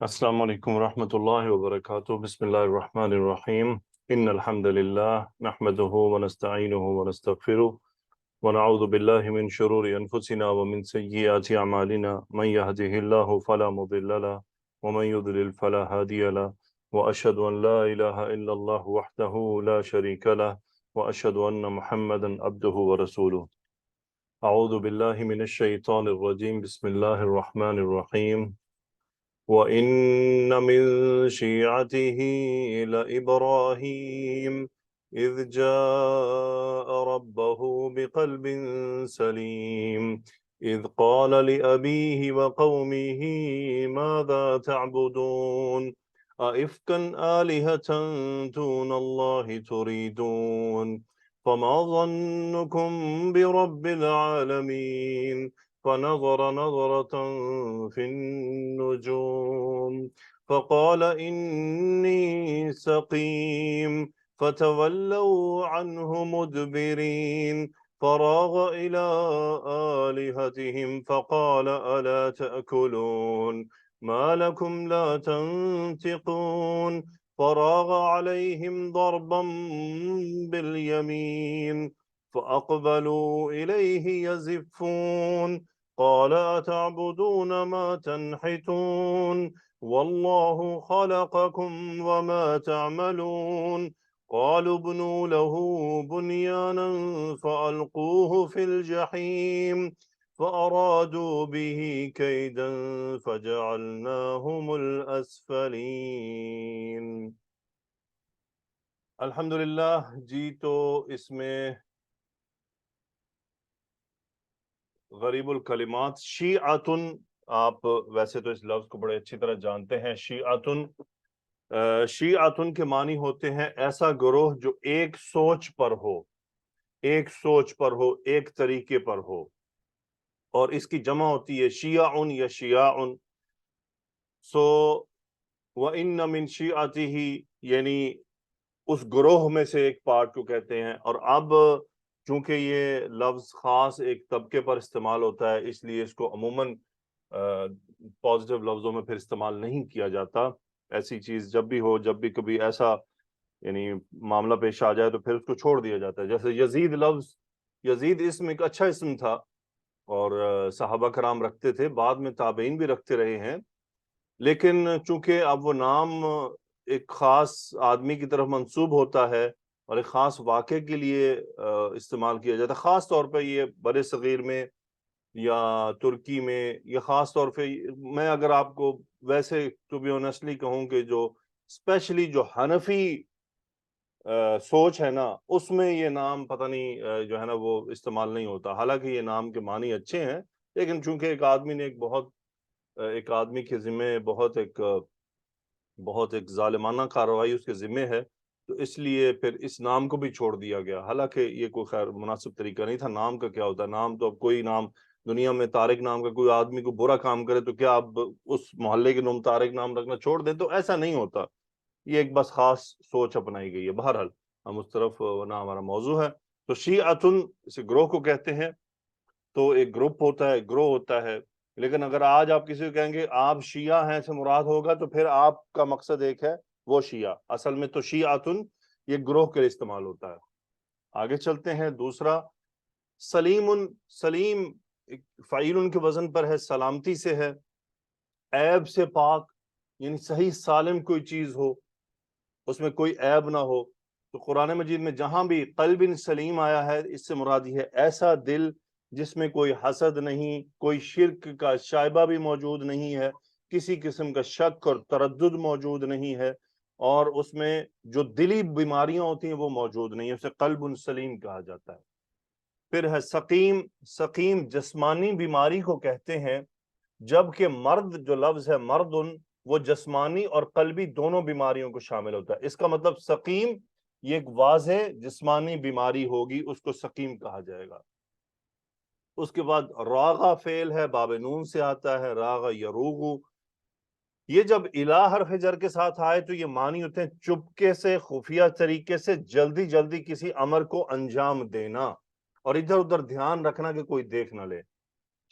السلام علیکم ورحمۃ اللہ وبرکاتہ بسم اللہ الرحمن الرحیم ان الحمد للہ نحمده ونستعینه ونستغفره ونعوذ باللہ من شرور انفسنا ومن سیئات اعمالنا من يهده الله فلا مضل له ومن يضلل فلا هادي له واشهد ان لا الہ الا اللہ وحده لا شریک له واشهد ان محمدا عبده ورسوله اعوذ باللہ من الشیطان الرجیم بسم اللہ الرحمن الرحیم وَإِنَّ مِن شِيعَتِهِ لَإِبْرَاهِيمَ إِذْ جَاءَ رَبَّهُ بِقَلْبٍ سَلِيمٍ إِذْ قَالَ لِأَبِيهِ وَقَوْمِهِ مَاذَا تَعْبُدُونَ أَئِفْكًا آلِهَةً دُونَ اللَّهِ تُرِيدُونَ فَمَا ظَنُّكُمْ بِرَبِّ الْعَالَمِينَ فنظر نظرة في النجوم فقال إني سقيم فتولوا عنه مدبرين فراغ إلى آلهتهم فقال ألا تأكلون ما لكم لا تنطقون فراغ عليهم ضربا باليمين فأقبلوا إليه يزفون قال أتعبدون ما تنحتون والله خلقكم وما تعملون قالوا ابنوا له بنيانا فألقوه في الجحيم فأرادوا به كيدا فجعلناهم الأسفلين۔ الحمدللہ جی، تو اس میں غریب الکلمات شیعتن، آپ ویسے تو اس لفظ کو بڑے اچھی طرح جانتے ہیں۔ شیعتن کے معنی ہوتے ہیں ایسا گروہ جو ایک سوچ پر ہو، ایک طریقے پر ہو، اور اس کی جمع ہوتی ہے شیعن یا شیعن۔ وَإِنَّ مِن شِیعَتِهِ یعنی اس گروہ میں سے ایک پارٹ کو کہتے ہیں۔ اور اب چونکہ یہ لفظ خاص ایک طبقے پر استعمال ہوتا ہے، اس لیے اس کو عموماً پازیٹیو لفظوں میں پھر استعمال نہیں کیا جاتا۔ ایسی چیز جب بھی ہو، جب بھی کبھی ایسا یعنی معاملہ پیش آ جائے تو پھر اس کو چھوڑ دیا جاتا ہے۔ جیسے یزید لفظ، یزید اسم ایک اچھا اسم تھا اور صحابہ کرام رکھتے تھے، بعد میں تابعین بھی رکھتے رہے ہیں، لیکن چونکہ اب وہ نام ایک خاص آدمی کی طرف منسوب ہوتا ہے اور ایک خاص واقعے کے لیے استعمال کیا جاتا ہے، خاص طور پہ یہ بر صغیر میں یا ترکی میں، یا خاص طور پہ میں اگر آپ کو ویسے ٹو بی آنیسٹلی کہوں کہ جو اسپیشلی جو حنفی سوچ ہے نا، اس میں یہ نام پتہ نہیں جو ہے نا وہ استعمال نہیں ہوتا، حالانکہ یہ نام کے معنی اچھے ہیں، لیکن چونکہ ایک آدمی نے ایک آدمی کے ذمے بہت ایک ظالمانہ کارروائی اس کے ذمے ہے، تو اس لیے پھر اس نام کو بھی چھوڑ دیا گیا۔ حالانکہ یہ کوئی خیر مناسب طریقہ نہیں تھا۔ نام کا کیا ہوتا ہے؟ نام تو اب کوئی نام دنیا میں طارق نام کا کوئی آدمی کو برا کام کرے تو کیا اب اس محلے کے نام طارق نام رکھنا چھوڑ دیں؟ تو ایسا نہیں ہوتا، یہ ایک بس خاص سوچ اپنائی گئی ہے۔ بہرحال ہم اس طرف نہ ہمارا موضوع ہے۔ تو شیعتن اسے گروہ کو کہتے ہیں، تو ایک گروپ ہوتا ہے، گروہ ہوتا ہے۔ لیکن اگر آج آپ کسی کو کہیں گے آپ شیعہ ہیں سے مراد ہوگا تو پھر آپ کا مقصد ایک ہے، وہ شیعہ۔ اصل میں تو شیعتن یہ گروہ کے لیے استعمال ہوتا ہے۔ آگے چلتے ہیں۔ دوسرا سلیم، سلیم فعیل کے وزن پر ہے، سلامتی سے ہے، عیب سے پاک، یعنی صحیح سالم کوئی چیز ہو، اس میں کوئی عیب نہ ہو۔ تو قرآن مجید میں جہاں بھی قلب سلیم آیا ہے، اس سے مراد یہ ہے ایسا دل جس میں کوئی حسد نہیں، کوئی شرک کا شائبہ بھی موجود نہیں ہے، کسی قسم کا شک اور تردد موجود نہیں ہے، اور اس میں جو دلی بیماریاں ہوتی ہیں وہ موجود نہیں ہے، اسے قلب سلیم کہا جاتا ہے۔ پھر ہے سقیم، سقیم جسمانی بیماری کو کہتے ہیں، جبکہ مرد جو لفظ ہے مردن وہ جسمانی اور قلبی دونوں بیماریوں کو شامل ہوتا ہے۔ اس کا مطلب سقیم یہ ایک واضح جسمانی بیماری ہوگی، اس کو سقیم کہا جائے گا۔ اس کے بعد راغا فعل ہے، باب نون سے آتا ہے، راغا یروغو۔ یہ جب الہ حرف جر کے ساتھ آئے تو یہ معنی ہوتے ہیں چپکے سے، خفیہ طریقے سے، جلدی جلدی کسی امر کو انجام دینا اور ادھر ادھر دھیان رکھنا کہ کوئی دیکھ نہ لے۔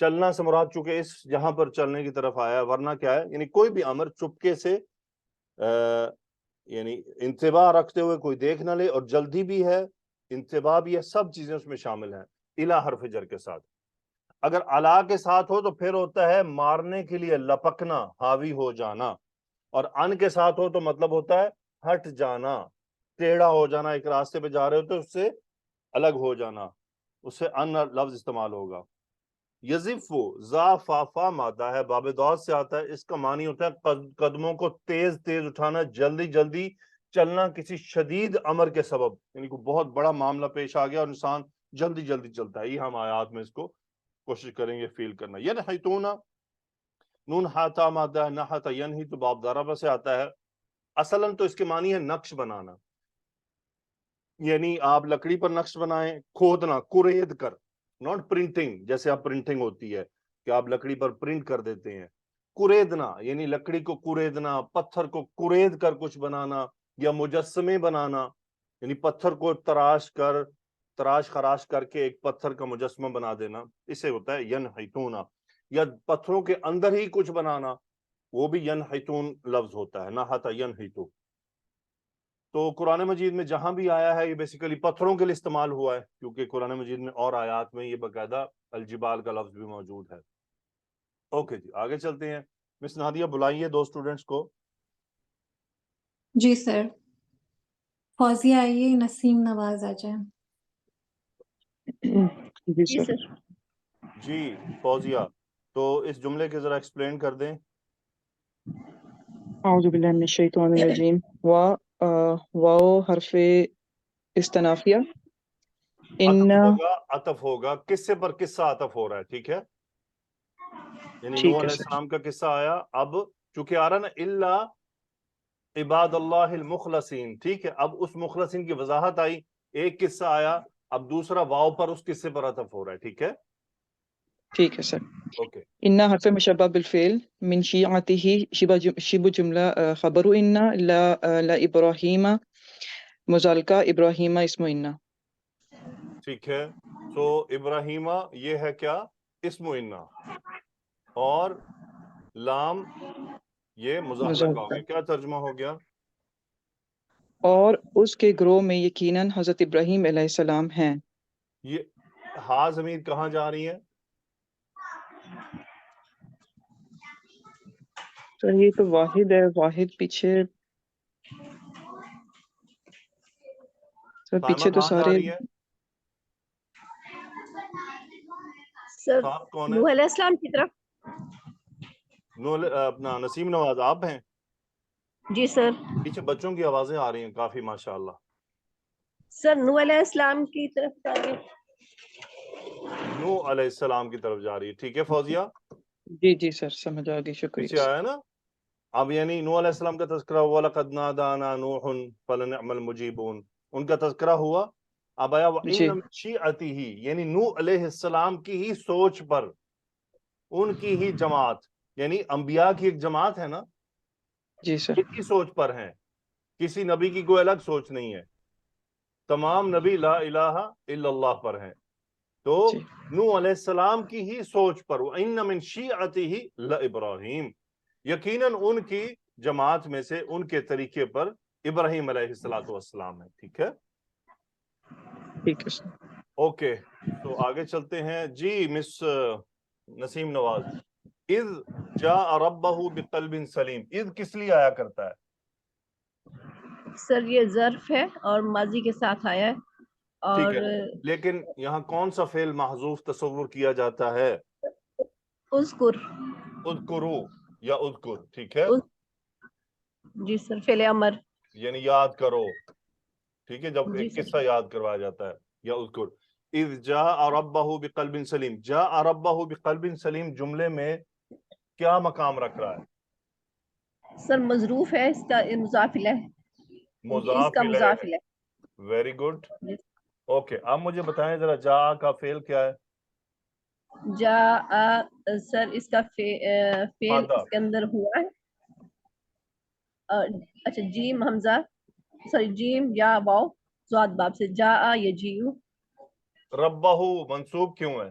چلنا سے مراد چونکہ اس جہاں پر چلنے کی طرف آیا ہے، ورنہ کیا ہے یعنی کوئی بھی امر چپکے سے یعنی انتباہ رکھتے ہوئے کوئی دیکھ نہ لے، اور جلدی بھی ہے، انتباہ بھی ہے، سب چیزیں اس میں شامل ہیں الا حرف جر کے ساتھ۔ اگر الا کے ساتھ ہو تو پھر ہوتا ہے مارنے کے لیے لپکنا، حاوی ہو جانا، اور ان کے ساتھ ہو تو مطلب ہوتا ہے ہٹ جانا، ٹیڑھا ہو جانا، ایک راستے پہ جا رہے ہو تو اس سے الگ ہو جانا، اس سے ان لفظ استعمال ہوگا۔ یزفو زا فافا مادہ ہے، باب داد سے آتا ہے، اس کا معنی ہوتا ہے قدموں کو تیز تیز اٹھانا، جلدی جلدی چلنا کسی شدید امر کے سبب، یعنی کوئی بہت بڑا معاملہ پیش آ گیا اور انسان جلدی جلدی چلتا ہے، یہ ہم آیات میں اس کو کوشش کریں گے فیل کرنا۔ ینحتون، نون ہاتھا مادہ ہے، نحت ینحی تو باب ضربہ سے آتا ہے، اصلاً تو اس کے معنی ہے نقش بنانا، یعنی آپ لکڑی پر نقش بنائیں، کھودنا، کورید کر، ناٹ پرنٹنگ جیسے آپ پرنٹنگ ہوتی ہے کہ آپ لکڑی پر پرنٹ کر دیتے ہیں، کوریدنا یعنی لکڑی کو کوریدنا، پتھر کو کورید کر کچھ بنانا، یا مجسمے بنانا، یعنی پتھر کو تراش خراش کر کے ایک پتھر کا مجسمہ بنا دینا، اسے ہوتا ہے ینحتون، یا پتھروں کے اندر ہی کچھ بنانا، وہ بھی ینحتون لفظ ہوتا ہے، نحت ینحتو۔ تو قرآن مجید میں جہاں بھی آیا ہے یہ بیسیکلی پتھروں کے لیے استعمال ہوا ہے، کیونکہ قرآن مجید میں اور آیات میں یہ باقاعدہ الجبال کا لفظ بھی موجود ہے۔ اوکے جی، آگے چلتے ہیں۔ مس نادیہ بلائیے 2 اسٹوڈنٹس کو۔ جی سر، فوزیہ آئیے، نسیم نواز آ جائیں۔ جی جی سر۔ سر۔ جی فوزیہ، تو اس جملے کے ذرا ایکسپلین کر دیں۔ اعوذ باللہ من الشیطان الرجیم۔ واو حرف استنافیہ، ان عطف ہوگا کس سے پر قصہ عطف ہو رہا ہے، ٹھیک ہے، یعنی نوح ٹھیک ہے علیہ سر، السلام کا قصہ آیا، اب چونکہ آ رہا نا الا عباد اللہ المخلصین، ٹھیک ہے، اب اس مخلصین کی وضاحت آئی، ایک قصہ آیا، اب دوسرا واو پر اس قصے پر عطف ہو رہا ہے، ٹھیک ہے، ٹھیک ہے سر۔ اوکے۔ ان حرف مشبہ بالفعل من شیعته، شبہ جملہ خبر ان لا ابراہیم مزالکہ، ابراہیم اسم ان۔ ٹھیک ہے، تو ابراہیمہ یہ ہے کیا، اسم انا، اور لام یہ مزحلقہ ہو مزالکہ، گیا، کیا ترجمہ ہو گیا؟ اور اس کے گروہ میں یقیناً حضرت ابراہیم علیہ السلام ہیں۔ یہ ہا ضمیر کہاں جا رہی ہے؟ سر یہ تو واحد ہے، واحد پیچھے، سر سائمہ پیچھے تو کہاں جا سارے، رہی ہے؟ سر صاحب کون ہے؟ نوح علیہ السلام کی طرف۔ اپنا نسیم نواز آپ ہیں؟ جی سر۔ پیچھے بچوں کی آوازیں آ رہی ہیں کافی، ماشاءاللہ۔ سر نوح علیہ السلام کی طرف جاتے۔ نوح علیہ السلام کی طرف جا رہی ہے، ٹھیک ہے فوزیہ، جی جی سر سمجھ آ گئی، شکریہ پیچھے آیا نا۔ اب یعنی نوح علیہ السلام کا تذکرہ ہوا، لَقَدْ نَادَانَا نُوحٌ فَلَنِعْمَ الْمُجِيبُونَ، ان کا تذکرہ ہوا۔ اب آیا جی وَإِنَّ مِن شِيعَتِهِ، یعنی نوح علیہ السلام کی ہی سوچ پر، ان کی ہی جماعت، یعنی انبیاء کی ایک جماعت ہے نا، جی سر، ایک ہی سوچ پر ہیں، کسی نبی کی کوئی الگ سوچ نہیں ہے، تمام نبی لا الہ الا اللہ پر ہیں، تو جی نوح علیہ السلام کی ہی سوچ پر، وَإِنَّ مِن شِيعَتِهِ لَإِبْرَاهِيمَ، یقیناً ان کی جماعت میں سے ان کے طریقے پر ابراہیم علیہ السلام ہے، ٹھیک ہے، ٹھیک ہے سر۔ اوکے، تو آگے چلتے ہیں جی مس نسیم نواز۔ اذ جاء ربہ بقلب سلیم، اذ کس لیے آیا کرتا ہے؟ سر یہ ظرف ہے اور ماضی کے ساتھ آیا ہے، ٹھیک اور ہے، لیکن یہاں کون سا فعل محذوف تصور کیا جاتا ہے؟ اذکر۔ اذکرو یا اذکر، ٹھیک ہے، جی سر، فعل امر۔ یعنی یاد کرو، ٹھیک ہے، جب جی ایک سر۔ قصہ یاد کروایا جاتا ہے، یا اذکر۔ اذ جاء ربہ بقلب سلیم، جاء ربہ بقلب سلیم جملے میں کیا مقام رکھ رہا ہے؟ سر مظروف ہے، اس کا مضاف الیہ، اس مضاف کا الیہ مضاف ہے، الیہ۔ ویری گڈ، جی۔ اوکے، اب مجھے بتائیں ذرا جا کا فعل کیا ہے؟ سر اس کا فعل مادہ، اس کے اندر ہوا ہے، اچھا جیم حمزہ، سوری جیم یا واو زاد باب سے، جا یجیو۔ ربہ منصوب کیوں ہے؟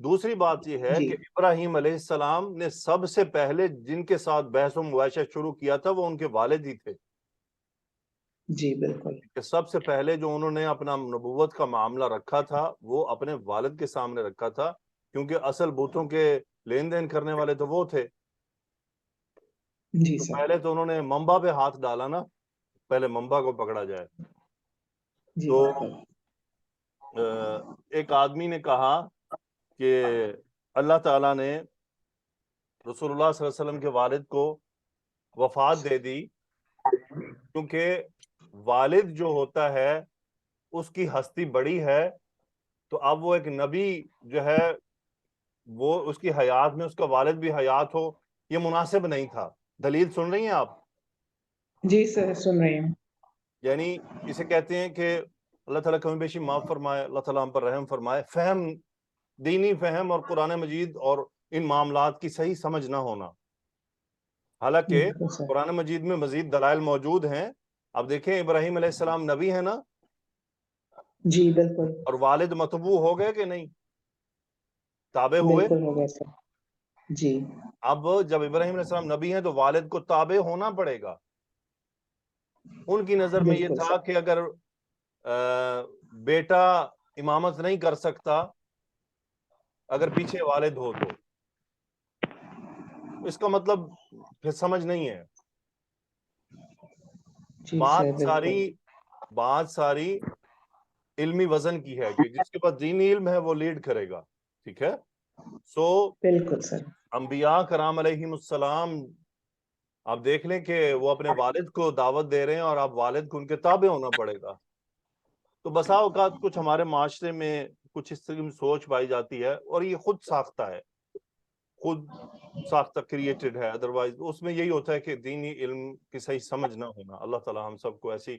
دوسری بات یہ ہے جی کہ ابراہیم علیہ السلام نے سب سے پہلے جن کے ساتھ بحث و مباحثہ شروع کیا تھا وہ ان کے والد ہی تھے، جی بالکل کہ سب سے پہلے جو انہوں نے اپنا نبوت کا معاملہ رکھا تھا وہ اپنے والد کے سامنے رکھا تھا، کیونکہ اصل بتوں کے لین دین کرنے والے تو وہ تھے۔ جی تو سر پہلے تو انہوں نے منبع پہ ہاتھ ڈالا نا، پہلے منبع کو پکڑا جائے۔ جی تو بالکل ایک آدمی نے کہا کہ اللہ تعالیٰ نے رسول اللہ صلی اللہ علیہ وسلم کے والد کو وفات دے دی، کیونکہ والد جو ہوتا ہے اس کی ہستی بڑی ہے، تو اب وہ ایک نبی جو ہے وہ اس کی حیات میں اس کا والد بھی حیات ہو، یہ مناسب نہیں تھا۔ دلیل سن رہی ہیں آپ؟ جی سر سن رہی ہوں یعنی اسے کہتے ہیں کہ اللہ تعالیٰ کمی بیشی معاف فرمائے، اللہ تعالیٰ ہم پر رحم فرمائے، فہم، دینی فہم اور قرآن مجید اور ان معاملات کی صحیح سمجھ نہ ہونا۔ حالانکہ بالکل سر قرآن مجید میں مزید دلائل موجود ہیں۔ اب دیکھیں ابراہیم علیہ السلام نبی ہے نا، جی بالکل اور والد متبوع ہو گئے کہ نہیں، تابع ہوئے۔ بالکل ہو گیا سر جی اب جب ابراہیم علیہ السلام نبی ہیں تو والد کو تابع ہونا پڑے گا۔ ان کی نظر میں یہ بالکل تھا سر کہ اگر بیٹا امامت نہیں کر سکتا اگر پیچھے والد ہو تو اس کا مطلب پھر سمجھ نہیں ہے۔ جی سر بالکل بات ساری علمی وزن کی ہے کہ جس کے پاس دینی علم ہے وہ لیڈ کرے گا، ٹھیک ہے۔ سو بالکل سر انبیاء کرام علیہم السلام آپ دیکھ لیں کہ وہ اپنے والد کو دعوت دے رہے ہیں اور آپ والد کو ان کے تابع ہونا پڑے گا۔ تو بسا اوقات کچھ ہمارے معاشرے میں کچھ اس طرح کی سوچ پائی جاتی ہے اور یہ خود ساختہ ہے، خود ساختہ کریٹڈ ہے، ادروائز اس میں یہی ہوتا ہے کہ دینی علم کی صحیح سمجھ نہ ہونا۔ اللہ تعالیٰ ہم سب کو ایسی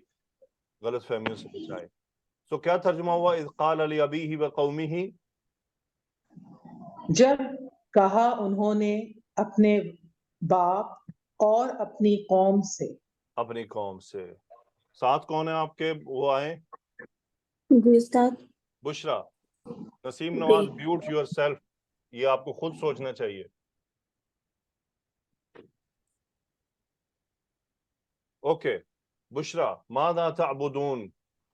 غلط فہمیوں سے بچائے۔ سو کیا ترجمہ ہوا؟ اذ قال لأبیہ وقومہ، جب کہا انہوں نے اپنے باپ اور اپنی قوم سے اپنی قوم سے۔ ساتھ کون ہیں آپ کے وہ آئیں؟ جی استاد بشرا، نسیم جی نواز، بیوٹ یور سیلف، یہ آپ کو خود سوچنا چاہیے۔ اوکے بشرا، ماذا تعبدون،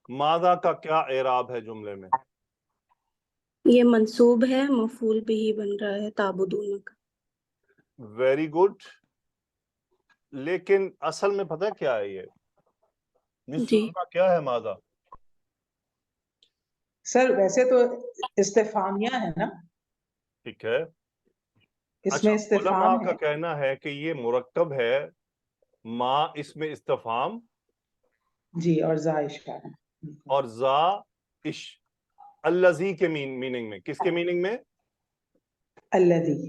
ماذا کا کیا اعراب ہے جملے میں؟ یہ منصوب ہے، مفعول بھی بن رہا ہے تعبدون کا۔ ویری گڈ، لیکن اصل میں پتہ کیا ہے یہ جی کا کیا ہے ماذا؟ سر ویسے تو استفہامیہ ہے نا، ٹھیک ہے، اس میں اچھا علماء استفہام کا ہے کہنا ہے کہ یہ مرکب ہے، ما اس میں استفہام جی اور زائش کا ہے اور زا اش، الذی کے میننگ میں، کس کے میننگ میں؟ الذی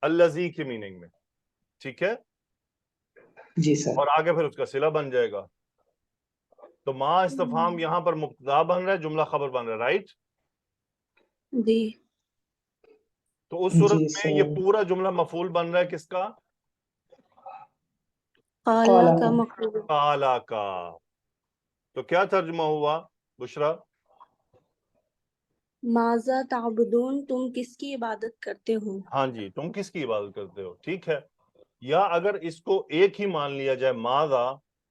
الذی کے میننگ میں، ٹھیک ہے، جی سر اور آگے پھر اس کا صلہ بن جائے گا۔ تو ما استفہام یہاں پر مبتدا بن رہا ہے، جملہ خبر بن رہا ہے، رائٹ؟ جی تو اس صورت جی میں یہ سر پورا جملہ مفعول بن رہا ہے کس کا؟ قالا قالا کا کا مفعول، قالا کا۔ تو کیا ترجمہ ہوا بشرا؟ ماذا تعبدون، تم کس کی عبادت کرتے ہو؟ ہاں جی، تم کس کی عبادت کرتے ہو، ٹھیک ہے۔ یا اگر اس کو ایک ہی مان لیا جائے ماذا،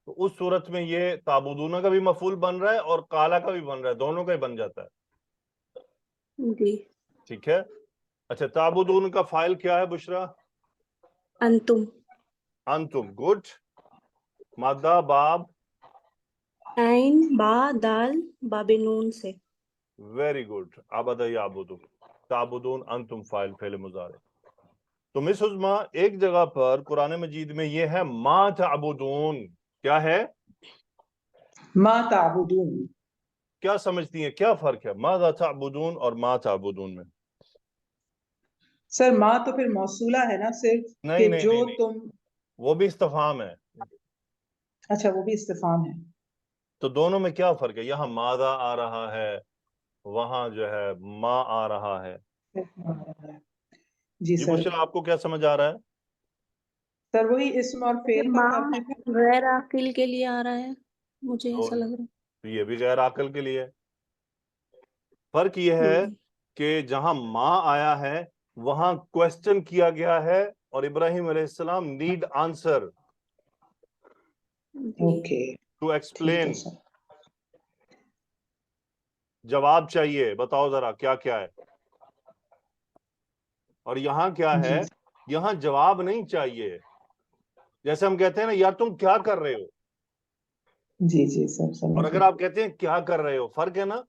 تو اس صورت میں یہ تعبدون کا بھی مفعول بن رہا ہے اور قالا کا بھی بن رہا ہے، دونوں کا ہی بن جاتا ہے، جی ٹھیک ہے۔ اچھا تعبدون کا فاعل کیا ہے بشرا؟ انتم، انتم، گڈ۔ مادہ باب، عین با دال باب نون سے۔ ویری گڈ، عبد یعبد، تعبدون انتم فاعل فعل مضارع۔ تو مس عظما ایک جگہ پر قرآن مجید میں یہ ہے ما تعبدون، کیا ہے؟ ما تعبدون کیا سمجھتی ہیں کیا فرق ہے ماذا تعبدون اور ما تعبدون میں؟ سر ما تو پھر موصولہ ہے نا صرف نہیں کہ نہیں جو نہیں نہیں، تم وہ بھی استفہام ہے، اچھا وہ بھی استفہام ہے تو دونوں میں کیا فرق ہے؟ یہاں ماذا آ رہا ہے، وہاں جو ہے ما آ رہا ہے۔ جی جی سر بشرا آپ کو کیا سمجھ آ رہا ہے؟ سر وہی اسم اور فعل کا ماں فرق ہے غیر عاقل کے لیے آ رہا ہے، مجھے تو ایسا لگ رہا یہ بھی غیر عاقل کے لیے ہے۔ فرق یہ ہے۔ ہے کہ جہاں ماں آیا ہے وہاں کوشچن کیا گیا ہے اور ابراہیم علیہ السلام نیڈ آنسر اوکے ٹو ٹھیک ہے ایکسپلین. سر. جواب چاہیے, بتاؤ ذرا کیا کیا ہے. اور یہاں کیا ہے, جی یہاں جواب نہیں چاہیے. جیسے ہم کہتے ہیں نا یار تم کیا کر رہے ہو, جی جی سر اور سمجھ اگر گئی. آپ کہتے ہیں کیا کر رہے ہو, فرق ہے نا.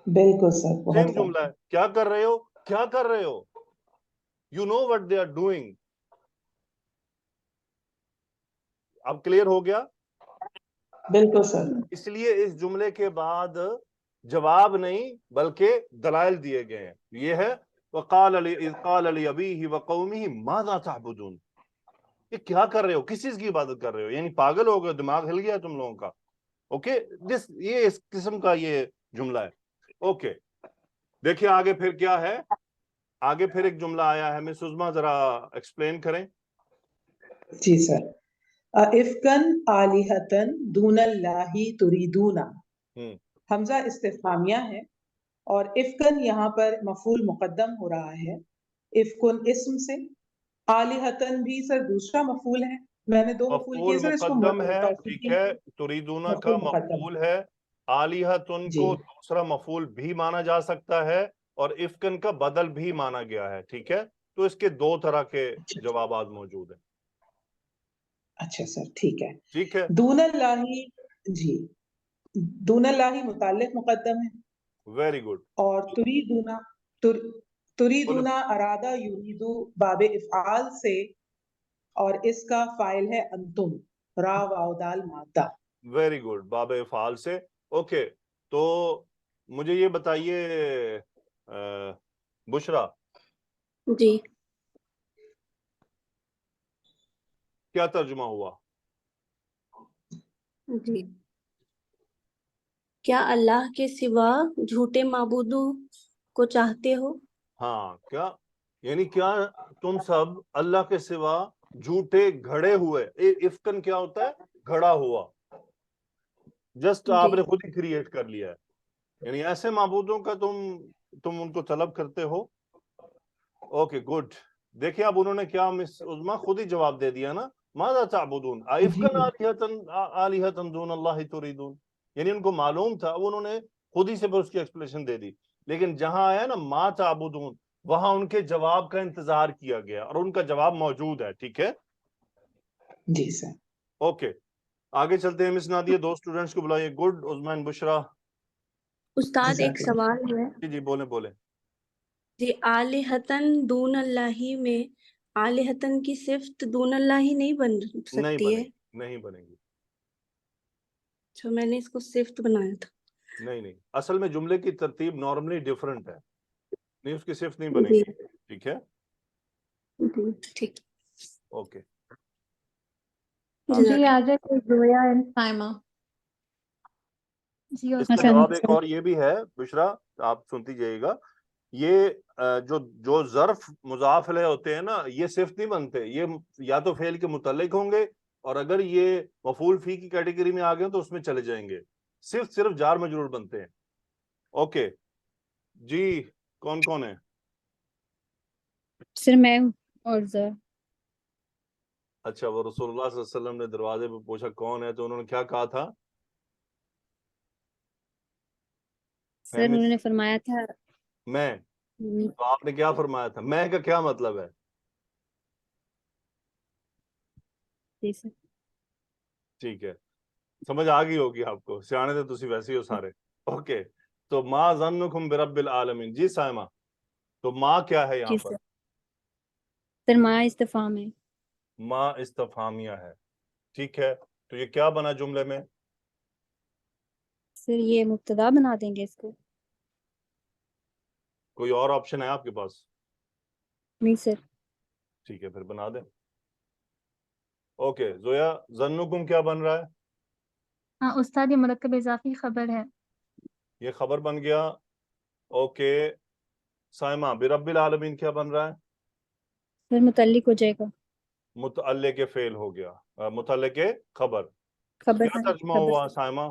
بالکل سر بہت سیم فرق جملہ ہے. ہے, کیا کر رہے ہو, کیا کر رہے ہو. You know what they are doing. اب کلیئر ہو گیا. بالکل سر. اس لیے اس جملے کے بعد جواب نہیں بلکہ دلائل دیے گئے ہیں. یہ ہے وقال إذ قال لأبيه وقومه ماذا تعبدون. یہ کیا کر رہے ہو, کس چیز کی عبادت کر رہے ہو, یعنی پاگل ہو گئے, دماغ ہل گیا تم لوگوں کا. اوکے, یہ اس قسم کا یہ جملہ ہے. اوکے, دیکھیے آگے پھر کیا ہے. آگے پھر ایک جملہ آیا ہے, مس عظمیٰ ذرا ایکسپلین کریں. جی سر. افکن آلہتن دون اللہ تریدون. حمزہ استفہامیہ ہے اور افکن یہاں پر مفعول مقدم ہو رہا ہے افکن اسم سے. آلہتن بھی سر دوسرا مفعول ہے. میں نے دو مفعول کیے مفعول سر, اس کو مقدم ہے, ٹھیک توصیفی ہے. تریدون کا مفعول مقدم. مفعول ہے. آلیہتن جی کو دوسرا مفعول بھی مانا جا سکتا ہے اور افکن کا بدل بھی مانا گیا ہے, ٹھیک ہے. تو اس کے دو طرح کے جوابات موجود ہیں. اچھا سر ٹھیک ہے. ٹھیک ہے, دون اللہ, جی دون اللہ متعلق مقدم ہے ویری گڈ. اور تریدونا ارادہ یریدو باب افعال سے, اور اس کا فاعل ہے انتم, را واو دال مادہ. ویری گڈ, باب افعال سے. اوکے, تو مجھے یہ بتائیے بشرا, جی کیا ترجمہ ہوا؟ جی. کیا اللہ کے سوا جھوٹے معبودوں کو چاہتے ہو؟ ہاں, کیا یعنی کیا تم سب اللہ کے سوا جھوٹے گھڑے ہوئے. افکن کیا ہوتا ہے, گھڑا ہوا. جسٹ آپ جی نے خود ہی کریٹ کر لیا ہے, یعنی ایسے معبودوں کا تم ان کو طلب کرتے ہو. Okay good. دیکھیں اب انہوں نے کیا, مس عظمیٰ خود ہی جواب دے دیا نا, ماذا تعبدون افکن آلہۃ دون اللہ تریدون. یعنی ان کو معلوم تھا, وہ انہوں نے خود ہی سے پر اس کی ایکسپلیشن دے دی. لیکن جہاں آیا نا ما تعبدون, وہاں ان کے جواب کا انتظار کیا گیا اور ان کا جواب موجود ہے, ٹھیک ہے. جی سر. اوکے, آگے چلتے ہیں. مس نادیہ, دو اسٹوڈنٹس کو بلائیے. گڈ, عثمان, بشرا. استاد ایک جزاک اللہ. سوال ہے. جی جی بولیں. جی آلہتن دون اللہ میں آلہتن کی صفت دون اللہ نہیں بن نہیں سکتی بنے ہے. گی, نہیں بنے گی. تو میں نے اس کو صفت بنایا تھا. نہیں, اصل میں جملے کی ترتیب نارملی ڈیفرنٹ ہے, نہیں اس کی صفت نہیں بنے جی گی, ٹھیک ہے. جی ٹھیک. اوکے, جی آجائے کوئی زویا اینڈ سائمہ. جی اس کا جواب ایک اور یہ بھی ہے بشرا, آپ سنتی جائیے گا. یہ جو ظرف مضاف الیہ ہوتے ہیں نا, یہ صفت نہیں بنتے, یہ یا تو فعل کے متعلق ہوں گے, اور اگر یہ مفعول فی کی کیٹیگری میں آ گئے تو اس میں چلے جائیں گے. صرف جار مجرور بنتے ہیں. اوکے جی, کون ہے؟ سر میں ہوں اور ذرا. اچھا, وہ رسول اللہ صلی اللہ علیہ وسلم نے دروازے پہ پوچھا کون ہے, تو انہوں نے کیا کہا تھا؟ سر انہوں نے فرمایا تھا میں. تو آپ نے کیا فرمایا تھا؟ میں کا کیا مطلب ہے؟ جی سر. ٹھیک ہے, سمجھ آ گئی ہوگی آپ کو, سیانے تھے تسی ویسے ہی ہو سارے. اوکے, تو ما ظنکم برب العالمین. جی سائمہ, تو ما کیا ہے یہاں جی پر؟ سر ما استفہام ہے. ما استفہامیہ ہے, ٹھیک ہے. تو یہ کیا بنا جملے میں؟ سر یہ مبتدا بنا دیں گے اس کو. کوئی اور آپشن ہے آپ کے پاس؟ نہیں سر. ٹھیک ہے, پھر بنا دیں. اوکے زویا, ظنکم کیا بن رہا ہے؟ ہاں استاد, یہ مرکب اضافی خبر ہے. یہ خبر بن گیا. اوکے سائمہ, برب العالمین کیا بن رہا ہے؟ سر متعلق ہو جائے گا. متعلق فعل ہو گیا, متعلق خبر. خبر کیا ہے. ترجمہ ہوا سائمہ؟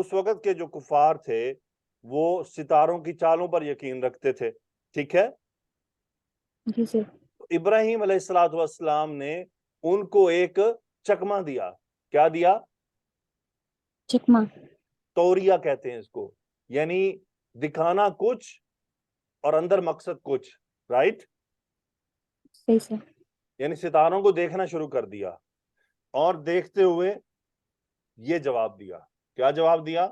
اس وقت کے جو کفار تھے وہ ستاروں کی چالوں پر یقین رکھتے تھے، ٹھیک ہے؟ جی سر. ابراہیم علیہ الصلوۃ والسلام نے ان کو ایک چکمہ دیا. کیا دیا؟ چکما. توریہ کہتے ہیں اس کو، یعنی دکھانا کچھ اور اندر مقصد کچھ، رائٹ؟ صحیح سر. یعنی ستاروں کو دیکھنا شروع کر دیا اور دیکھتے ہوئے یہ جواب دیا. کیا جواب دیا؟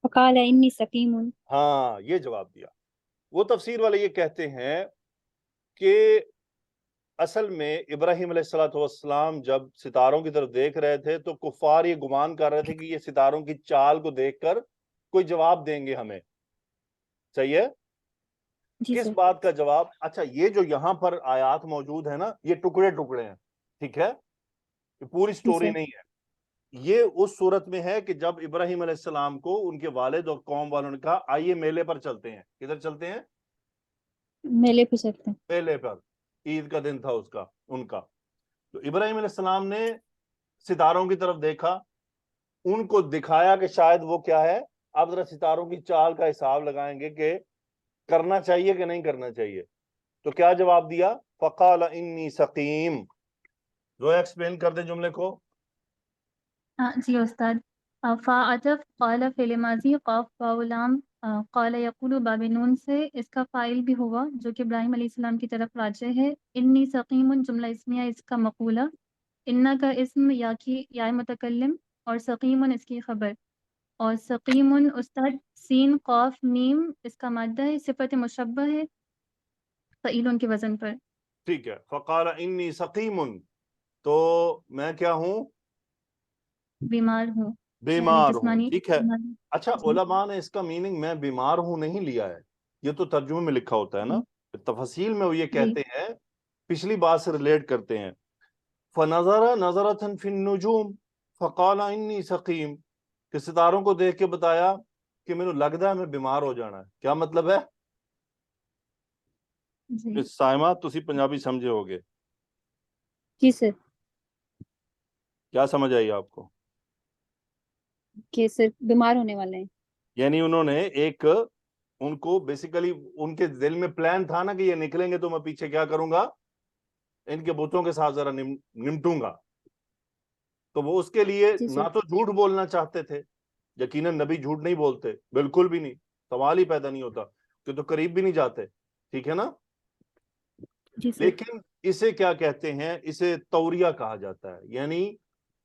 فقال انی سقیم. ہاں، یہ جواب دیا. وہ تفسیر والے یہ کہتے ہیں کہ اصل میں ابراہیم علیہ الصلوۃ والسلام جب ستاروں کی طرف دیکھ رہے تھے تو کفار یہ گمان کر رہے تھے کہ یہ ستاروں کی چال کو دیکھ کر کوئی جواب دیں گے ہمیں. صحیح ہے؟ جی کس سر. بات کا جواب؟ اچھا، یہ جو یہاں پر آیات موجود ہیں نا، یہ ٹکڑے ٹکڑے ہیں، ٹھیک ہے؟ یہ پوری جی سٹوری سر. نہیں ہے. یہ اس صورت میں ہے کہ جب ابراہیم علیہ السلام کو ان کے والد اور قوم والوں نے کہا آئیے میلے پر چلتے ہیں. کدھر چلتے ہیں؟ میلے پہ چلتے ہیں. میلے پر. عید کا دن تھا اس کا، ان کا. تو ابراہیم علیہ السلام نے ستاروں کی طرف دیکھا، ان کو دکھایا کہ شاید وہ کیا ہے. آپ ذرا ستاروں کی چال کا حساب لگائیں گے کہ کرنا چاہیے کہ نہیں کرنا چاہیے. تو کیا جواب دیا؟ فقال انی سقیم. زویا ایکسپلین کر دیں جملے کو. جی استاد. فعطف قال فعل ماضی قاف واو لام قال یقول باب نون سے اس کا فاعل بھی ہوا جو کہ ابراہیم علیہ السلام کی طرف راجع ہے. انی سقیم جملہ اسمیہ اس کا مقولہ، انا کا اسم یا کی یا متکلم اور سقیم اس کی خبر. اور سقیم استاد سین قاف میم اس کا مادہ ہے، صفت مشبہ ہے فعیل کے وزن پر. ٹھیک ہے. فقال انی سقیم، تو میں کیا ہوں؟ بیمار ہوں. بیمار ہوں. جسمانی ٹھیک ہے. بیماری. اچھا، جی. علماء نے اس کا میننگ میں بیمار ہوں نہیں لیا ہے، یہ تو ترجمے میں لکھا ہوتا ہے نا. تفصیل میں وہ یہ جی. کہتے ہیں، پچھلی بات سے ریلیٹ کرتے ہیں. فنظر نظرة فی النجوم فقال انی سقیم، کہ ستاروں کو دیکھ کے بتایا کہ میرے لگتا ہے میں بیمار ہو جانا ہے. کیا مطلب ہے؟ جی. سائمہ تسی پنجابی سمجھے ہوگے، جی سر. کیا سمجھ آئی آپ کو؟ کہ سر بیمار ہونے والے ہیں. یعنی انہوں نے ایک، ان کو بیسیکلی ان کے دل میں پلان تھا نا کہ یہ نکلیں گے تو میں پیچھے کیا کروں گا، ان کے بتوں کے ساتھ ذرا نمٹوں گا. تو وہ اس کے لیے جی نہ سر. تو جھوٹ بولنا چاہتے تھے، یقیناً نبی جھوٹ نہیں بولتے، بالکل بھی نہیں، سوال ہی پیدا نہیں ہوتا، کہ تو قریب بھی نہیں جاتے، ٹھیک ہے نا. جی سر. لیکن اسے کیا کہتے ہیں؟ اسے توریہ کہا جاتا ہے. یعنی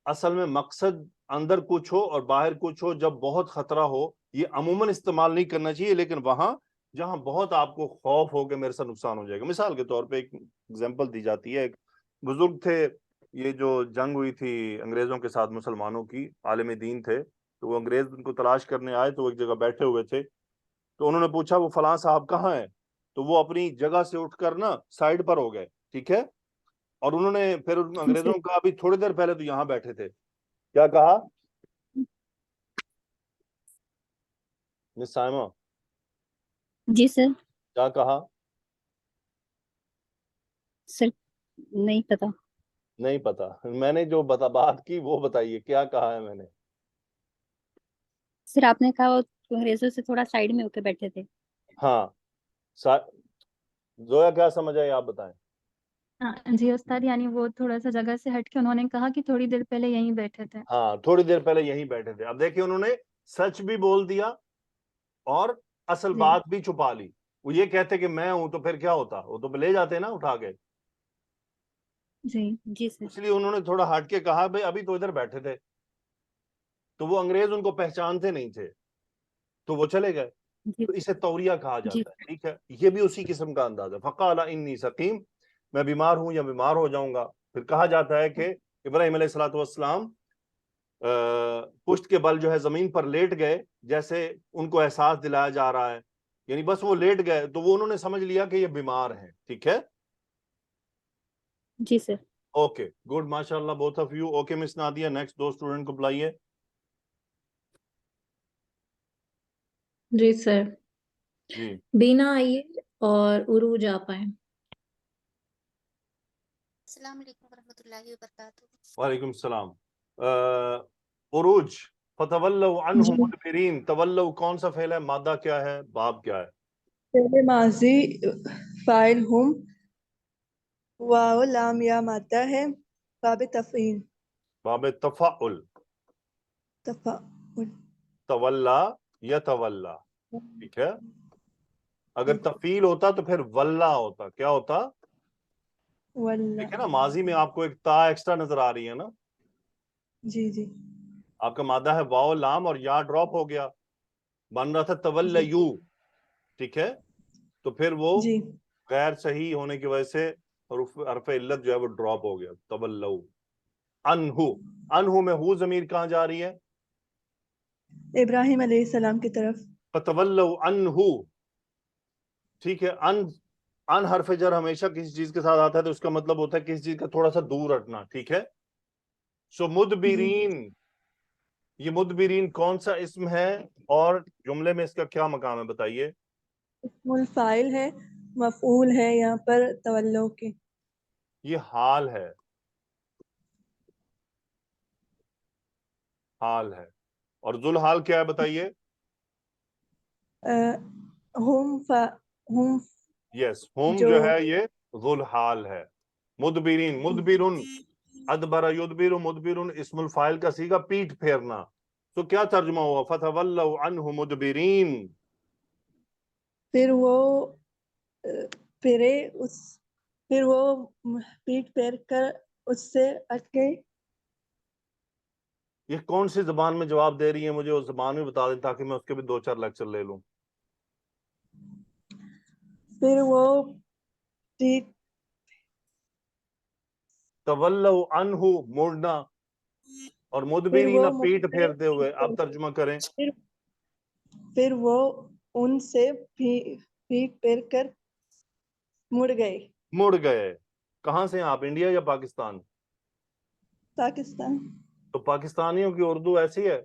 اصل میں مقصد اندر کچھ ہو اور باہر کچھ ہو، جب بہت خطرہ ہو. یہ عموماً استعمال نہیں کرنا چاہیے، لیکن وہاں جہاں بہت آپ کو خوف ہو کہ میرے ساتھ نقصان ہو جائے گا. مثال کے طور پہ ایک اگزامپل دی جاتی ہے. ایک بزرگ تھے، یہ جو جنگ ہوئی تھی انگریزوں کے ساتھ مسلمانوں کی، عالم دین تھے، تو وہ انگریز ان کو تلاش کرنے آئے تو وہ ایک جگہ بیٹھے ہوئے تھے. تو انہوں نے پوچھا وہ فلاں صاحب کہاں ہیں؟ تو وہ اپنی جگہ سے اٹھ کر نا سائڈ پر ہو گئے، ٹھیک ہے. اور انہوں نے پھر انگریزوں کا ابھی تھوڑی دیر پہلے تو یہاں بیٹھے تھے. کیا کہا مس سائمہ؟ جی سر. کیا کہا؟ سر نہیں پتا. نہیں پتا. میں نے جو بات کی وہ بتائیے، کیا کہا ہے میں نے؟ سر آپ نے کہا وہ انگریزوں سے تھوڑا سائڈ میں ہو کے بیٹھے تھے. ہاں. زویا کیا سمجھ آئی، آپ بتائیں. جی استاد، یعنی وہ تھوڑا سا جگہ سے ہٹ کے انہوں نے کہا کہ تھوڑی دیر پہلے یہیں بیٹھے تھے. ہاں، تھوڑی دیر پہلے یہیں بیٹھے تھے. اب دیکھیں انہوں نے سچ بھی بول دیا اور اصل جی. بات بھی چھپا لی. وہ یہ کہتے کہ میں ہوں تو پھر کیا ہوتا، وہ تو لے جاتے نا اٹھا کے. جی. جی سر. اس لیے انہوں نے تھوڑا ہٹ کے کہا بھائی ابھی تو ادھر بیٹھے تھے. تو وہ انگریز ان کو پہچانتے نہیں تھے تو وہ چلے گئے. جی. تو اسے توریہ کہا جی. جاتا ہے، ٹھیک ہے. یہ بھی اسی قسم کا انداز ہے. فقال انی سقیم، میں بیمار ہوں یا بیمار ہو جاؤں گا. پھر کہا جاتا ہے کہ ابراہیم علیہ الصلوۃ والسلام پشت کے بل جو ہے زمین پر لیٹ گئے، جیسے ان کو احساس دلایا جا رہا ہے. یعنی بس وہ لیٹ گئے تو وہ انہوں نے سمجھ لیا کہ یہ بیمار ہیں، ٹھیک ہے. جی سر. اوکے گڈ، ماشاء اللہ both of you. Okay miss Nadia, next دو اسٹوڈنٹ کو بلائیے. جی سر. جی. بینا آئیے اور عروج آ پائیں. السلام علیکم ورحمۃ اللہ وبرکاتہ. وعلیکم السلام. عروج فتولوا عنہ مدبرین، تولو کون سا فعل ہے، مادہ کیا ہے، باب کیا ہے؟ فعل ماضی فاعل ہم، واو لام یا مادہ ہے، باب تفعیل باب تفعل، تفعل تولا یا تولا، ٹھیک ہے. اگر تفعیل ہوتا تو پھر ولا ہوتا، کیا ہوتا؟ واللہ. ٹھیک ہے نا. ماضی میں آپ کو ایک تا ایکسٹرا نظر آ رہی ہے نا، جی جی آپ کا مادہ ہے واو لام اور یا ڈراپ ہو گیا، بن رہا تھا تولیو، ٹھیک ہے. تو پھر وہ جی غیر صحیح ہونے کی وجہ سے حرف علت جو ہے وہ ڈراپ ہو گیا، تولو انہو. انہو میں ہو ضمیر کہاں جا رہی ہے؟ ابراہیم علیہ السلام کی طرف. فتولو انہو، ٹھیک ہے. ان حرف جر ہمیشہ کسی چیز کے ساتھ آتا ہے تو اس کا مطلب ہوتا ہے کسی چیز کا تھوڑا سا دور ہٹنا، ٹھیک ہے. سو مدبرین، یہ مدبرین کون سا اسم ہے اور جملے میں اس کا کیا مقام ہے بتائیے؟ اسم الفاعل ہے، مفعول ہے یہاں پر تولو کے. یہ حال ہے، حال ہے. اور ذوالحال کیا ہے بتائیے؟ ہم یس، ہم جو جو ہے یہ ذوالحال ہے. مدبرین، مدبرن، ادبر یدبر، مدبرن اسم الفاعل کا صیغہ پیٹھ پھیرنا. تو کیا ترجمہ ہوا؟ فتولوا عنہ مدبرین. پھر وہ پھرے اس، پھر وہ پیٹ پھیر کر اس سے ہٹ گئے. یہ کون سی زبان میں جواب دے رہی ہیں مجھے اس زبان میں بتا دیں تاکہ میں اس کے بھی 2-4 لیکچر لے لوں. پھر وہ پیٹ تولوا عنہ مڑنا، اور پھر مدبرین وہ پیٹ پھیرتے ہوئے. اب ترجمہ کریں. پھر وہ ان سے پیٹ پھیر کر مڑ گئے. مڑ گئے. کہاں سے ہیں آپ، انڈیا یا پاکستان؟ پاکستان. تو پاکستانیوں کی اردو ایسی ہے؟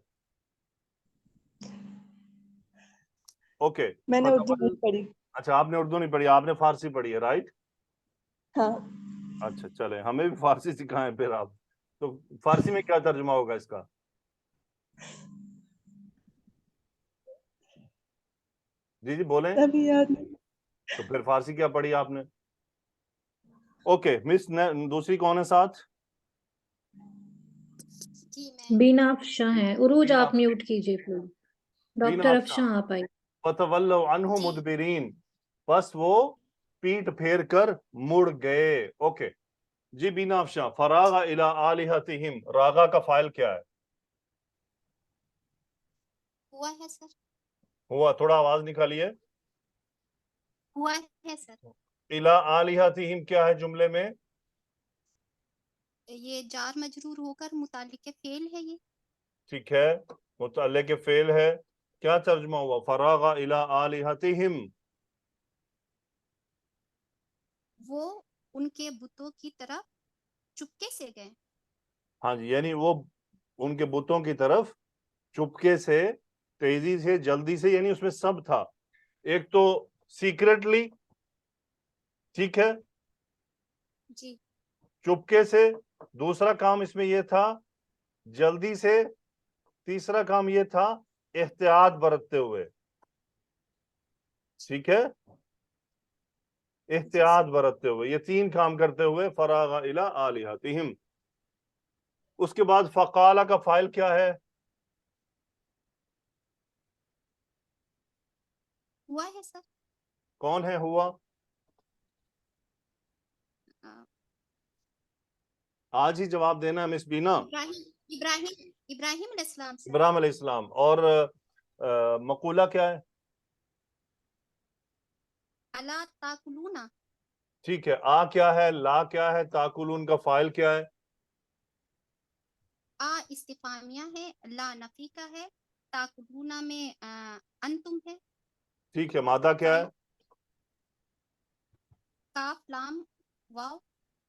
اوکے. میں نے اردو نہیں پڑھی. اچھا آپ نے اردو نہیں پڑھی، آپ نے فارسی پڑھی ہے، رائٹ؟ ہاں. اچھا چلیں، ہمیں بھی فارسی سکھائیں پھر آپ. تو فارسی میں کیا ترجمہ ہوگا اس کا؟ جی جی بولیں. ابھی یاد نہیں. تو پھر فارسی کیا پڑھی آپ نے؟ اوکے مس، دوسری کون ہے ساتھ؟ بینا افشاں ہے. عروج بینا آپ میوٹ کیجیے پلیز. بینا ڈاکٹر افشاں. افشاں آپ آئی. فتولوا عنہ مدبرین، بس وہ پیٹ پھیر کر مڑ گئے. اوکے جی بینا افشاں. فراغ الی آلہتہم، راغا کا فاعل کیا ہے؟ ہوا ہے سر. ہوا، تھوڑا آواز نکالیے. ہوا ہے سر. الی آلہتہم کیا ہے جملے میں؟ یہ جار مجرور ہو کر متعلق فعل ہے یہ. ٹھیک ہے، متعلق فعل ہے. کیا ترجمہ ہوا؟ فراغ الی آلہتہم. وہ ان کے بتوں کی طرف چپکے سے گئے. ہاں جی، یعنی وہ ان کے بتوں کی طرف چپکے سے، تیزی سے، جلدی سے، یعنی اس میں سب تھا. ایک تو سیکرٹلی، ٹھیک ہے، جی چپکے سے. دوسرا کام اس میں یہ تھا جلدی سے. تیسرا کام یہ تھا احتیاط برتتے ہوئے. ٹھیک ہے، احتیاط برتتے ہوئے. یہ 3 کام کرتے ہوئے فراغ الی آلہتہم. اس کے بعد فقال کا فاعل کیا ہے؟ ہوا ہے سر. کون ہے ہوا؟ آج ہی جواب دینا ہے مس بینا. ابراہیم علیہ السلام سر. ابراہیم علیہ السلام. اور مقولہ کیا ہے؟ الا تاکلون. ٹھیک ہے. آ کیا ہے، لا کیا ہے، تاکلون کا فاعل کیا ہے؟ آ استفہامیہ ہے، لا نفی کا ہے، تاکلون میں انتم ہے. ٹھیک ہے. مادہ کیا ہے؟ کاف لام واو.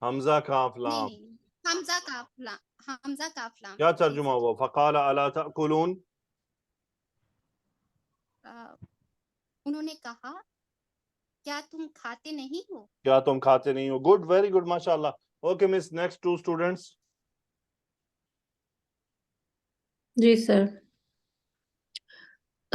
حمزہ کاف نہیں لام. نہیں حمزہ کاف لام. حمزہ کاف لام. کیا ترجمہ ہوا؟ فقال الا تاکلون. انہوں نے کہا کیا تم کھاتے نہیں ہو؟ کیا تم کھاتے نہیں ہو. گڈ، ویری گڈ، ماشاء اللہ. اوکے مس، نیکسٹ 2 اسٹوڈنٹس. جی سر.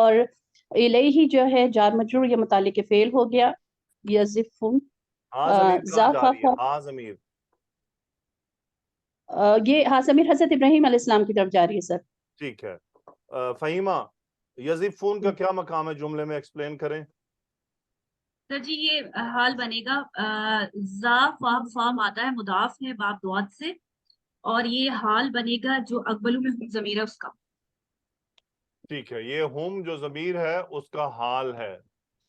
اور الیہ جو ہے جار مجرور یہ متعلق فعل ہو گیا. یزفون ہاں ضمیر کہاں جا رہی ہے؟ ہاں ضمیر یہ ہاں ضمیر حضرت ابراہیم علیہ السلام کی طرف جا رہی ہے سر. ٹھیک ہے. فہیمہ یزفون کا کیا مقام ہے جملے میں، ایکسپلین کریں. سر جی یہ حال بنے گا زا فا مادہ ہے، مضاف ہے باب دوات سے، اور یہ حال بنے گا جو اقبلو میں ضمیر ہے اس کا. ٹھیک ہے، یہ ہم جو ضمیر ہے اس کا حال ہے.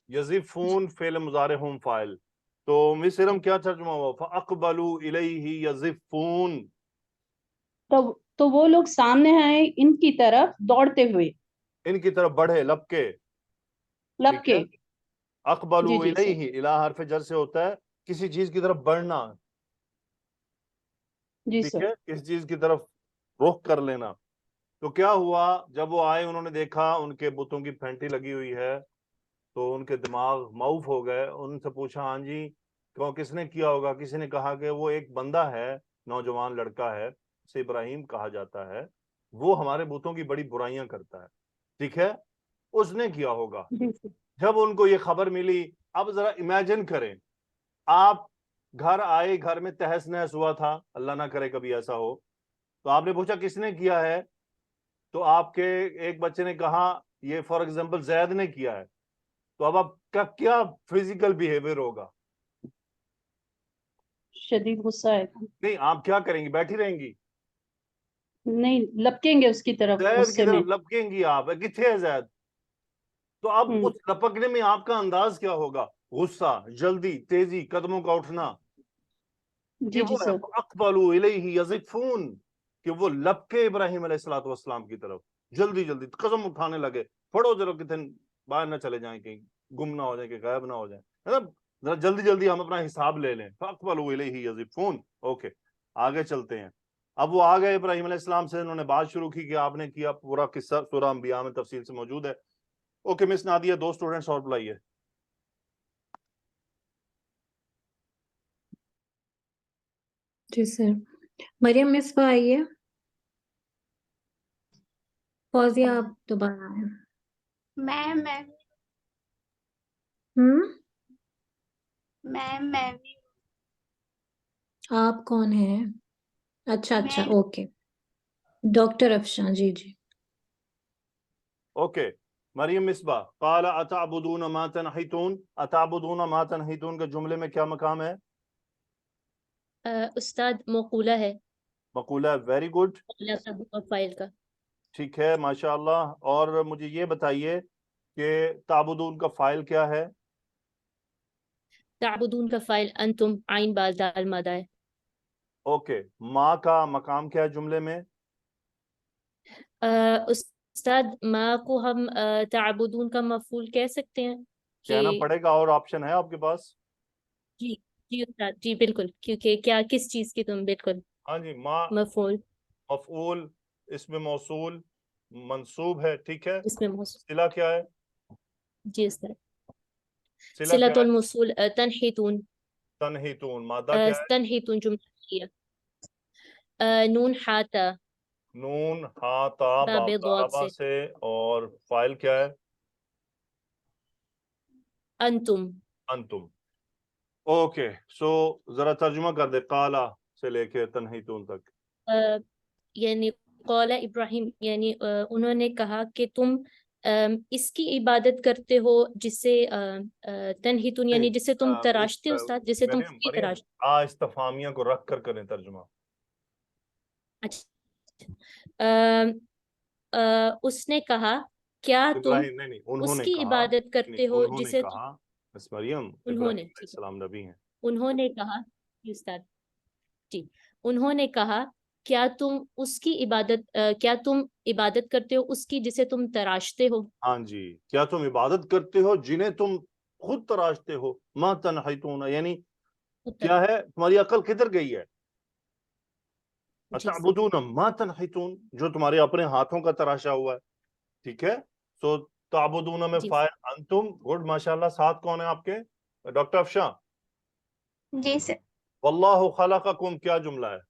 یزفون فعل مضارع ہم فاعل. تو مس ارم کیا ترجمہ ہوا؟ فاقبلوا الیہ یزفون. تو وہ لوگ سامنے آئے ان کی طرف دوڑتے ہوئے، ان کی طرف بڑھے، لپکے. ٹھیک ہے، اقبلوا جی سر. الیہ الی حرف جر سے ہوتا ہے کسی چیز کی طرف بڑھنا. جی ٹھیک سر. ہے، کسی چیز کی طرف رخ کر لینا. تو کیا ہوا جب وہ آئے، انہوں نے دیکھا ان کے بتوں کی پھینٹی لگی ہوئی ہے تو ان کے دماغ معوف ہو گئے. ان سے پوچھا ہاں جی کس نے کیا ہوگا؟ کسی نے کہا کہ وہ ایک بندہ ہے، نوجوان لڑکا ہے، اسے ابراہیم کہا جاتا ہے، وہ ہمارے بتوں کی بڑی برائیاں کرتا ہے. ٹھیک ہے، اس نے کیا ہوگا. جب ان کو یہ خبر ملی، اب ذرا امیجن کریں، آپ گھر آئے، گھر میں تہس نہس ہوا تھا، اللہ نہ کرے کبھی ایسا ہو، تو آپ نے پوچھا کس نے کیا ہے، تو آپ کے ایک بچے نے کہا یہ فار ایگزامپل زید نے کیا ہے. تو اب آپ کا کیا فزیکل بیہیویئر ہوگا؟ شدید غصہ ہے. نہیں، آپ کیا کریں گی؟ بیٹھی رہیں گی؟ نہیں، لپکیں گے اس کی طرف زید کی غصے میں. طرف لپکیں گی آپ، کتنے ہے زید؟ تو اب اس لپکنے میں آپ کا انداز کیا ہوگا؟ غصہ، جلدی، تیزی، قدموں کا اٹھنا. جی جی سر. اقبلوا الیہ یزفون، کہ وہ لپکے ابراہیم علیہ الصلوۃ والسلام کی طرف، جلدی جلدی قدم اٹھانے لگے. پڑھو ذرا کتنے باہر نہ چلے جائیں، کہیں گم نہ ہو جائیں، کہ غائب نہ ہو جائیں. مطلب ذرا جلدی جلدی ہم اپنا حساب لے لیں. فاقبلوا الیہ یزفون. اوکے، آگے چلتے ہیں. اب وہ آ گئے ابراہیم علیہ السلام سے، انہوں نے بات شروع کی کہ آپ نے کیا. پورا قصہ سورہ انبیاء میں تفصیل سے موجود ہے. اوکے مس نادیہ، 2 اسٹوڈنٹس اور بلائیے. جی سر. مریم مصباح آئیے. فوزیہ آپ دوبارہ آئے. میں آپ کون ہیں؟ اچھا اوکے. ڈاکٹر افشاں. جی جی. اوکے، مریم مصباح. قال اتعبدون ما تنحتون. اتعبدون ما تنحتون کے جملے میں کیا مقام ہے؟ استاد مقولہ ہے. مقولہ. Very good. فائل کا. ٹھیک ہے، ماشاءاللہ. اور مجھے یہ بتائیے کہ تعبدون کا فائل کیا ہے؟ تعبدون کا فائل انتم، عین با دال مادہ ہے. اوکے، ما کا مقام کیا ہے جملے میں؟ استاد ما کو ہم تعبدون کا مفعول کہہ سکتے ہیں. کہنا پڑے گا، اور آپشن ہے آپ کے پاس؟ جی جی استاد، جی بالکل، کیونکہ کیا کس چیز کی تم بالکل. ہاں جی، ما مفعول، مفعول، اسم موصول، منصوب ہے. ٹھیک ہے، اس میں موصول. صلہ کیا ہے؟ جی استاد، صلہ صلۃ کیا ہے؟ الموصول تنحیتون. تنحیتون. مادہ کیا ہے؟ تنحیتون جملہ نون ہاتا. نون ہا تا باب باب ضاد ضربہ سے. اور فائل کیا ہے؟ انتم. انتم. اوکے، سو ذرا ترجمہ کر دے قالا سے لے کے تنحیتون تک. یعنی قال ابراہیم، یعنی انہوں نے کہا کہ تم اس کی عبادت کرتے ہو جسے تنحیتون، یعنی جسے تم تراشتے ہو استاد، جسے تم مریم تراشتے. استفہامیہ کو رکھ کر کریں ترجمہ. اچھا. اس نے کہا کیا تم ابراہیم نہیں انہوں اس نے کی کہا، عبادت کرتے ہو انہوں نے جسے کہا. بس مریم، انہوں ابراہیم نے علیہ السلام نبی ہیں. انہوں نے کہا جی استاد جی، انہوں نے کہا کیا تم اس کی عبادت کیا تم عبادت کرتے ہو اس کی جسے تم تراشتے ہو. ہاں جی، کیا تم عبادت کرتے ہو جنہیں تم خود تراشتے ہو. ما تنحیتون یعنی کیا ہے؟ تمہاری عقل کدھر گئی ہے؟ اتعبدون ما تنحیتون، جو تمہارے اپنے ہاتھوں کا تراشا ہوا ہے. ٹھیک ہے، سو تعبدون میں فائل انتم. گڈ، ماشاءاللہ. ساتھ کون ہے آپ کے؟ ڈاکٹر افشاں. جی سر. واللہ خلقکم کیا جملہ ہے؟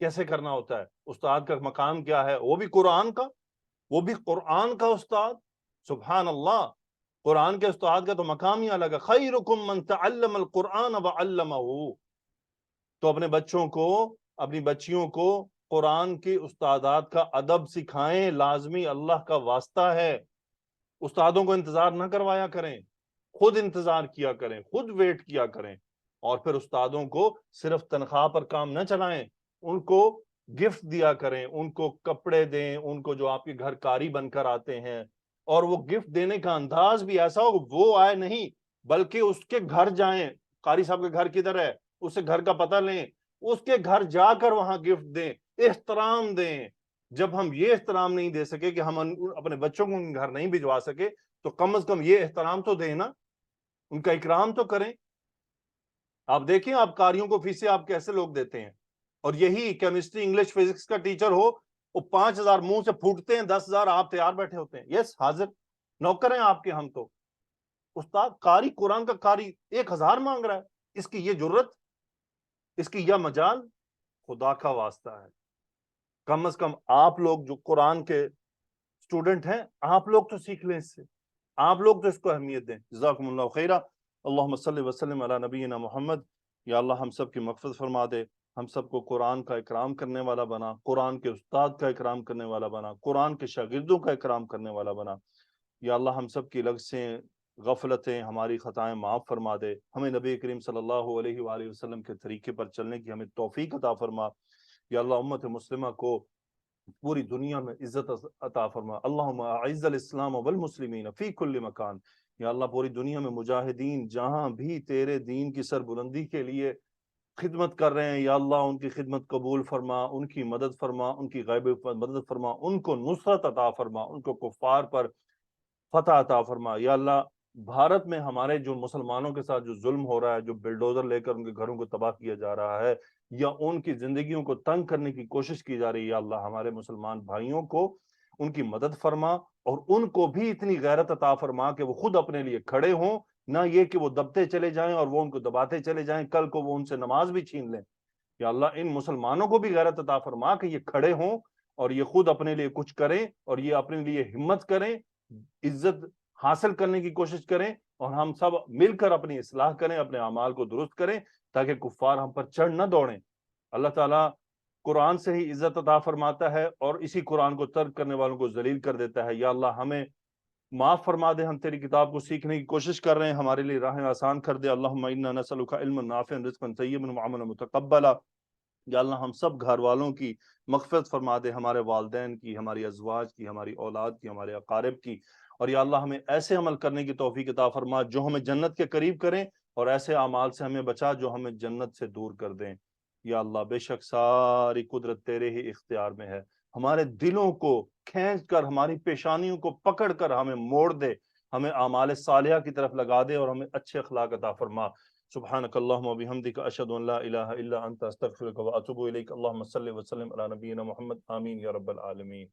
کیسے کرنا ہوتا ہے، استاد کا مقام کیا ہے، وہ بھی قرآن کا استاد. سبحان اللہ، قرآن کے استاد کا تو مقام ہی الگ ہے. خیرکم من تعلم القرآن وعلمہ. تو اپنے بچوں کو، اپنی بچیوں کو قرآن کے استادات کا ادب سکھائیں، لازمی اللہ کا واسطہ ہے. استادوں کو انتظار نہ کروایا کریں، خود انتظار کیا کریں، خود ویٹ کیا کریں. اور پھر استادوں کو صرف تنخواہ پر کام نہ چلائیں، ان کو گفٹ دیا کریں، ان کو کپڑے دیں، ان کو جو آپ کے گھر کاری بن کر آتے ہیں، اور وہ گفٹ دینے کا انداز بھی ایسا ہو وہ آئے نہیں بلکہ اس کے گھر جائیں. قاری صاحب کے گھر کدھر ہے، اس سے گھر کا پتہ لیں، اس کے گھر جا کر وہاں گفٹ دیں، احترام دیں. جب ہم یہ احترام نہیں دے سکے کہ ہم اپنے بچوں کو ان گھر نہیں بھجوا سکے تو کم از کم یہ احترام تو دیں نا، ان کا اکرام تو کریں. آپ دیکھیں آپ قاریوں کو فیسیں آپ کیسے لوگ دیتے ہیں، اور یہی کیمسٹری انگلش فزکس کا ٹیچر ہو وہ 5,000 منہ سے پھوٹتے ہیں، 10,000 آپ تیار بیٹھے ہوتے ہیں. یس حاضر، نوکر ہیں آپ کے ہم. تو استاد قاری، قرآن کا قاری 1,000 مانگ رہا ہے، اس کی یہ جرت، اس کی یہ مجال. خدا کا واسطہ ہے کم از کم آپ لوگ جو قرآن کے اسٹوڈنٹ ہیں آپ لوگ تو سیکھ لیں اس سے، آپ لوگ تو اس کو اہمیت دیں. جزاکم اللہ خیرہ. اللہم صلی وسلم علی نبینا محمد. یا اللہ ہم سب کی مغفرت فرما دے، ہم سب کو قرآن کا اکرام کرنے والا بنا، قرآن کے استاد کا اکرام کرنے والا بنا، قرآن کے شاگردوں کا اکرام کرنے والا بنا. یا اللہ ہم سب کی لغزیں، غفلتیں، ہماری خطائیں معاف فرما دے. ہمیں نبی کریم صلی اللہ علیہ وآلہ وسلم کے طریقے پر چلنے کی ہمیں توفیق عطا فرما. یا اللہ امت مسلمہ کو پوری دنیا میں عزت عطا فرما. اللہم اعز الاسلام والمسلمین فی کل مکان. یا اللہ پوری دنیا میں مجاہدین جہاں بھی تیرے دین کی سربلندی کے لیے خدمت کر رہے ہیں، یا اللہ ان کی خدمت قبول فرما، ان کی مدد فرما، ان کی غیب مدد فرما، ان کو نصرت عطا فرما، ان کو کفار پر فتح عطا فرما. یا اللہ بھارت میں ہمارے جو مسلمانوں کے ساتھ جو ظلم ہو رہا ہے، جو بلڈوزر لے کر ان کے گھروں کو تباہ کیا جا رہا ہے یا ان کی زندگیوں کو تنگ کرنے کی کوشش کی جا رہی ہے، یا اللہ ہمارے مسلمان بھائیوں کو ان کی مدد فرما، اور ان کو بھی اتنی غیرت عطا فرما کہ وہ خود اپنے لیے کھڑے ہوں، نہ یہ کہ وہ دبتے چلے جائیں اور وہ ان کو دباتے چلے جائیں، کل کو وہ ان سے نماز بھی چھین لیں. یا اللہ ان مسلمانوں کو بھی غیرت عطا فرما کہ یہ کھڑے ہوں اور یہ خود اپنے لیے کچھ کریں، اور یہ اپنے لیے ہمت کریں، عزت حاصل کرنے کی کوشش کریں، اور ہم سب مل کر اپنی اصلاح کریں، اپنے اعمال کو درست کریں تاکہ کفار ہم پر چڑھ نہ دوڑیں. اللہ تعالیٰ قرآن سے ہی عزت عطا فرماتا ہے اور اسی قرآن کو ترک کرنے والوں کو ذلیل کر دیتا ہے. یا اللہ ہمیں معاف فرما دے، ہم تیری کتاب کو سیکھنے کی کوشش کر رہے ہیں، ہمارے لیے راہیں آسان کر دے. اللہم انا نسألک علما نافعا رزقا طیبا وعملا متقبلا. یا اللہ ہم سب گھر والوں کی مغفرت فرما دے، ہمارے والدین کی، ہماری ازواج کی، ہماری اولاد کی، ہمارے اقارب کی. اور یا اللہ ہمیں ایسے عمل کرنے کی توفیق عطا فرما جو ہمیں جنت کے قریب کریں، اور ایسے اعمال سے ہمیں بچا جو ہمیں جنت سے دور کر دیں. یا اللہ بے شک ساری قدرت تیرے ہی اختیار میں ہے. ہمارے دلوں کو کھینچ کر، ہماری پیشانیوں کو پکڑ کر ہمیں موڑ دے، ہمیں اعمال صالحہ کی طرف لگا دے، اور ہمیں اچھے اخلاق عطا فرما. سبحانک اللہم و بحمدک اشہد ان لا الہ الا انت استغفرک و اتوب الیک. اللہم صلی وسلم علی نبینا محمد. آمین یا رب العالمین.